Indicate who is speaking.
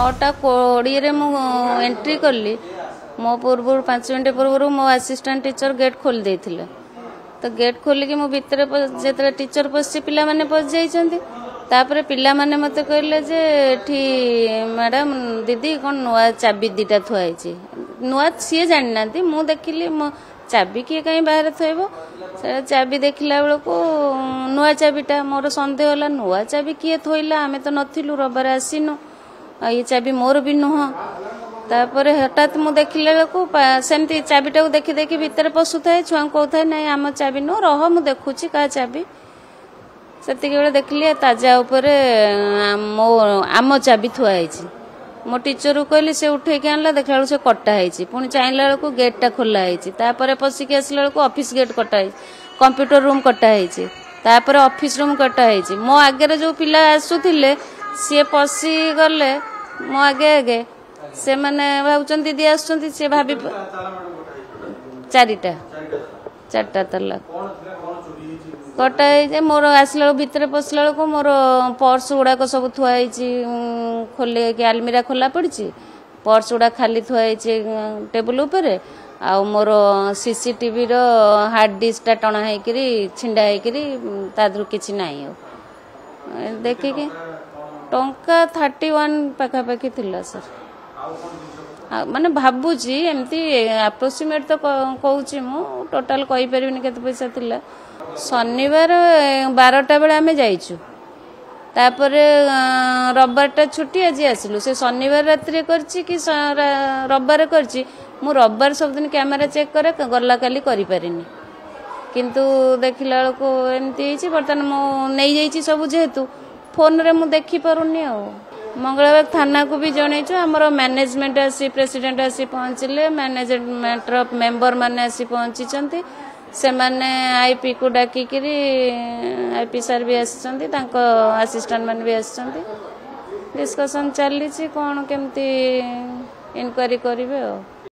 Speaker 1: 9:20 मु एंट्री कली मो पूर्व 5 मिनट पूर्व मो असिस्टेंट टीचर गेट खोल देथिले तो गेट खोलिकी मो भितर जेतरे टीचर पसी पिला माने पस जाइछन्ती तापर पिला माने मते कहले जे एठी मैडम दीदी कोन नुआ चाबी दीटा थुआइछि नुआ सी जानि नांती मु देखिली मो चाबी किए कहीं बाहर थोइबो से चाबी देखला बेल को नुआ चाबीटा मोर संदेह होला नुआ चाबी किए थोइला आमे तो नथिलु रबार आसीनु ये चाबी मोर भी नुह तापर हठात मु देखला बेलको सेमती चाबीटा को देखि देखि भीतर पसुथाय छुआ कहथाय नै आम चाबी नो रह मु देखुची का चाबी सेति बेले देखलिए ताजा ऊपर मो आम चाबी थुआइछि मो टीचर कहली से उठे के आनला देखला से कटा है पुणी चाहला को गेटा खोला है पशिक आसला को ऑफिस गेट कटा है कंप्यूटर रूम कटा है ऑफिस रूम कटा है मो आगे जो पिला आसुथिले सी पशि गले मो आगे आगे से माने भावचन दीदी आसुचंती से भाबी चारटा तला कटा है मोर आसला भितर पशला को मोर पर्स गुड़ाक सब थुआई खोले कि आलमीरा खोला पड़ी पर्स गुड़ा खाली थुआई टेबुल उपर आ मोर सीसीटीवी रो हार्ड डिस्कटा टणा होकरी छिंडा होकरी तादर किछि नाही देखिए टंका 31 पाखापाखि थिला सर माने भाबुची एमती अप्रोक्सीमेट तो कहूची मु टोटल कहि परिबिनी केते पैसा थिला शनिवार 12टा बेले आमे जाइछु तापर रविवारटा छुट्टी आज आसिलु से शनिवार रात्रि करछि कि रविवार करछि मु रविवार सब दिन कैमरा चेक करे गल्ला काली करि पारिनी किंतु देखिला को एमती हिची बर्तन मु नै जाइछि सब जेहेतु फोन रे मु देखि पारुनी आ मंगलवार थाना को भी जणैछु हमरो मैनेजमेंट आसी प्रेसिडेंट आसी पहुंचले मैनेजमेंट रो मेंबर माने आसी पहुंचीचंती से माने आईपी को डाकी करी आईपी सर भी आसचंती तांको असिस्टेंट मान भी आसचंती डिस्कशन चली छी कोन केमती इंक्वायरी करिवे।